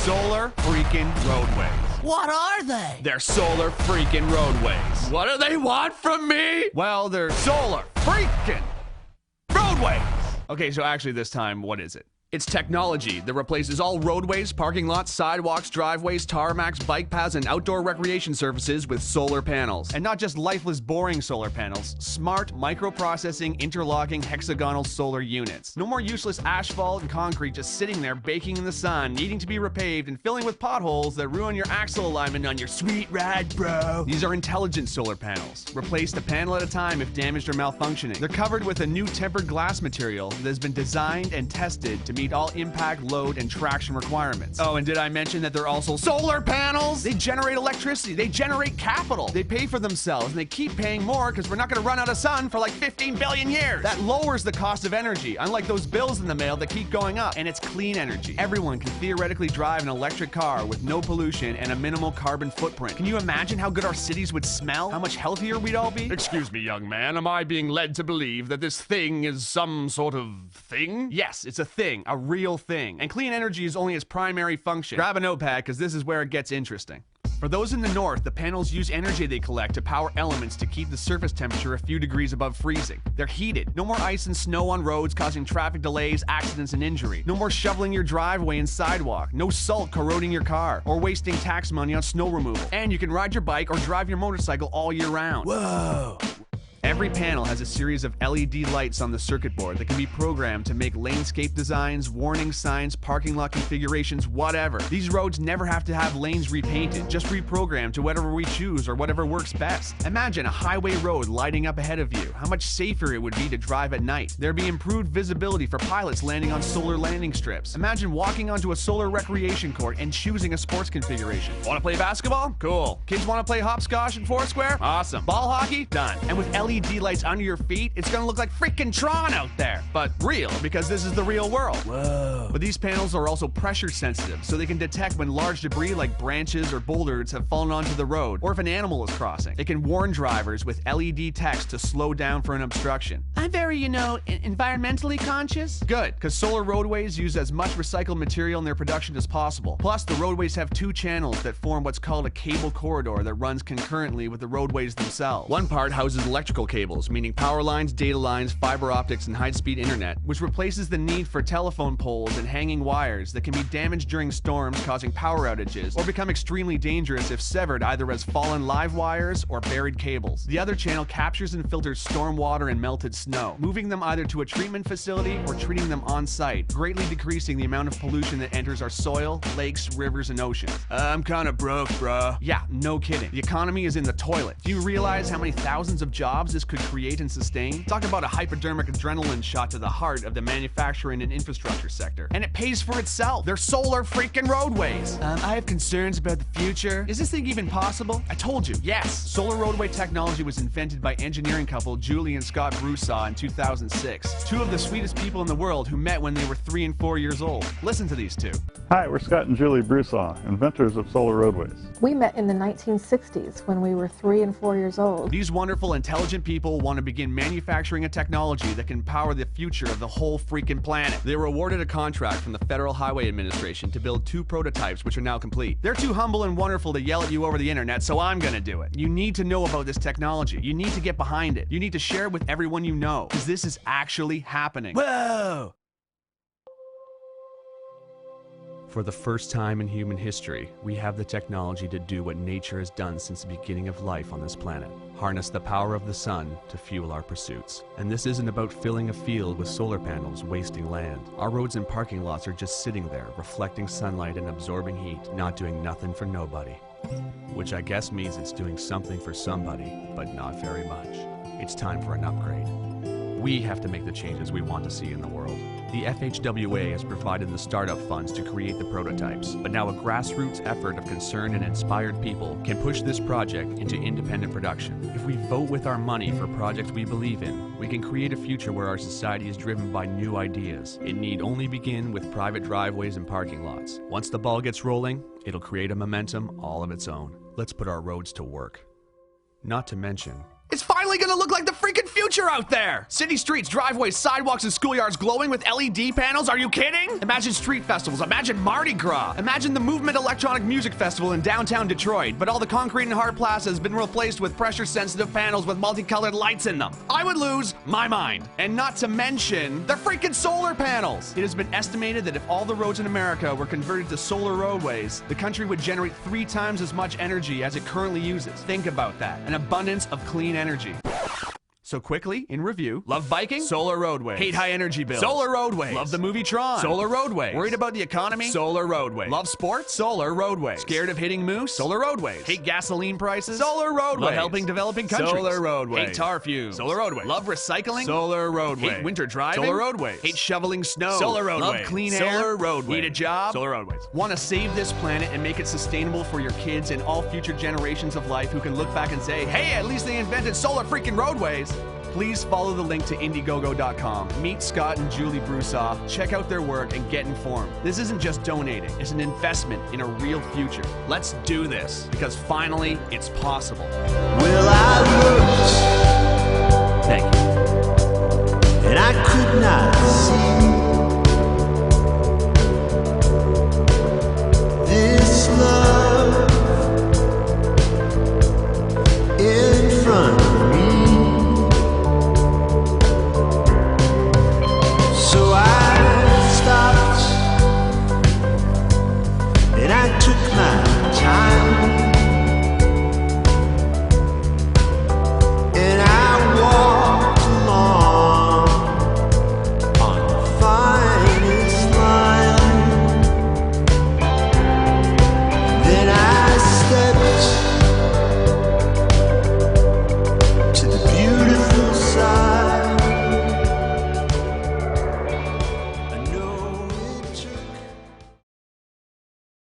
solar freaking roadways. What are they? They're solar freaking roadways. What do they want from me? Well, they're solar freaking roadways. Okay, so actually this time, what is it? It's technology that replaces all roadways, parking lots, sidewalks, driveways, tarmacs, bike paths, and outdoor recreation surfaces with solar panels. And not just lifeless, boring solar panels. Smart, microprocessing, interlocking, hexagonal solar units. No more useless asphalt and concrete just sitting there baking in the sun, needing to be repaved and filling with potholes that ruin your axle alignment on your sweet ride, bro. These are intelligent solar panels. Replace a panel at a time if damaged or malfunctioning. They're covered with a new tempered glass material that has been designed and tested to meet all impact, load, and traction requirements. Oh, and did I mention that they're also solar panels? They generate electricity, they generate capital, they pay for themselves, and they keep paying more because we're not gonna run out of sun for like 15 billion years. That lowers the cost of energy, unlike those bills in the mail that keep going up, and it's clean energy. Everyone can theoretically drive an electric car with no pollution and a minimal carbon footprint. Can you imagine how good our cities would smell? How much healthier we'd all be? Excuse me, young man, am I being led to believe that this thing is some sort of thing? Yes, it's a thing. A real thing. And clean energy is only its primary function. Grab a notepad, because this is where it gets interesting. For those in the north, the panels use energy they collect to power elements to keep the surface temperature a few degrees above freezing. They're heated. No more ice and snow on roads causing traffic delays, accidents, and injury. No more shoveling your driveway and sidewalk. No salt corroding your car or wasting tax money on snow removal. And you can ride your bike or drive your motorcycle all year round. Whoa! Every panel has a series of LED lights on the circuit board that can be programmed to make lanescape designs, warning signs, parking lot configurations, whatever. These roads never have to have lanes repainted, just reprogrammed to whatever we choose or whatever works best. Imagine a highway road lighting up ahead of you. How much safer it would be to drive at night. There'd be improved visibility for pilots landing on solar landing strips. Imagine walking onto a solar recreation court and choosing a sports configuration. Want to play basketball? Cool. Kids want to play hopscotch and foursquare? Awesome. Ball hockey? Done. And with LED lights under your feet, it's gonna look like freaking Tron out there. But real, because this is the real world. Whoa. But these panels are also pressure sensitive, so they can detect when large debris like branches or boulders have fallen onto the road, or if an animal is crossing. They can warn drivers with LED text to slow down for an obstruction. I'm very, environmentally conscious. Good, because solar roadways use as much recycled material in their production as possible. Plus, the roadways have two channels that form what's called a cable corridor that runs concurrently with the roadways themselves. One part houses electrical cables, meaning power lines, data lines, fiber optics, and high-speed internet, which replaces the need for telephone poles and hanging wires that can be damaged during storms, causing power outages, or become extremely dangerous if severed either as fallen live wires or buried cables. The other channel captures and filters storm water and melted snow, moving them either to a treatment facility or treating them on-site, greatly decreasing the amount of pollution that enters our soil, lakes, rivers, and oceans. I'm kinda broke, bruh. Yeah, no kidding. The economy is in the toilet. Do you realize how many thousands of jobs this could create and sustain? Talk about a hypodermic adrenaline shot to the heart of the manufacturing and infrastructure sector. And it pays for itself. They're solar freaking roadways. I have concerns about the future. Is this thing even possible? I told you, yes. Solar roadway technology was invented by engineering couple Julie and Scott Broussard in 2006. Two of the sweetest people in the world who met when they were 3 and 4 years old. Listen to these two. Hi, we're Scott and Julie Broussard, inventors of solar roadways. We met in the 1960s when we were 3 and 4 years old. These wonderful, intelligent people want to begin manufacturing a technology that can power the future of the whole freaking planet. They were awarded a contract from the Federal Highway Administration to build 2 prototypes, which are now complete. They're too humble and wonderful to yell at you over the internet, so I'm gonna do it. You need to know about this technology. You need to get behind it. You need to share it with everyone you know, because this is actually happening. Whoa! For the first time in human history, we have the technology to do what nature has done since the beginning of life on this planet. Harness the power of the sun to fuel our pursuits. And this isn't about filling a field with solar panels, wasting land. Our roads and parking lots are just sitting there, reflecting sunlight and absorbing heat, not doing nothing for nobody. Which I guess means it's doing something for somebody, but not very much. It's time for an upgrade. We have to make the changes we want to see in the world. The FHWA has provided the startup funds to create the prototypes, but now a grassroots effort of concerned and inspired people can push this project into independent production. If we vote with our money for projects we believe in, we can create a future where our society is driven by new ideas. It need only begin with private driveways and parking lots. Once the ball gets rolling, it'll create a momentum all of its own. Let's put our roads to work. Not to mention, It's finally gonna look like the freaking future out there! City streets, driveways, sidewalks, and schoolyards glowing with LED panels? Are you kidding? Imagine street festivals, imagine Mardi Gras, imagine the Movement Electronic Music Festival in downtown Detroit, but all the concrete and hard plaza has been replaced with pressure-sensitive panels with multicolored lights in them. I would lose my mind. And not to mention, they're freaking solar panels! It has been estimated that if all the roads in America were converted to solar roadways, the country would generate 3 times as much energy as it currently uses. Think about that. An abundance of clean energy. So quickly, in review, love biking? Solar roadways. Hate high energy bills? Solar roadways. Love the movie Tron? Solar roadways. Worried about the economy? Solar roadways. Love sports? Solar roadways. Scared of hitting moose? Solar roadways. Hate gasoline prices? Solar roadways. Love helping developing countries? Solar roadways. Hate tar fumes? Solar roadways. Love recycling? Solar roadways. Hate winter driving? Solar roadways. Hate shoveling snow? Solar roadways. Love clean air? Solar roadways. Need a job? Solar roadways. Want to save this planet and make it sustainable for your kids and all future generations of life who can look back and say, hey, at least they invented solar freaking roadways? Please follow the link to Indiegogo.com. Meet Scott and Julie Broussard, check out their work, and get informed. This isn't just donating, it's an investment in a real future. Let's do this, because finally, it's possible. Well, I looked, Thank you. and I could not see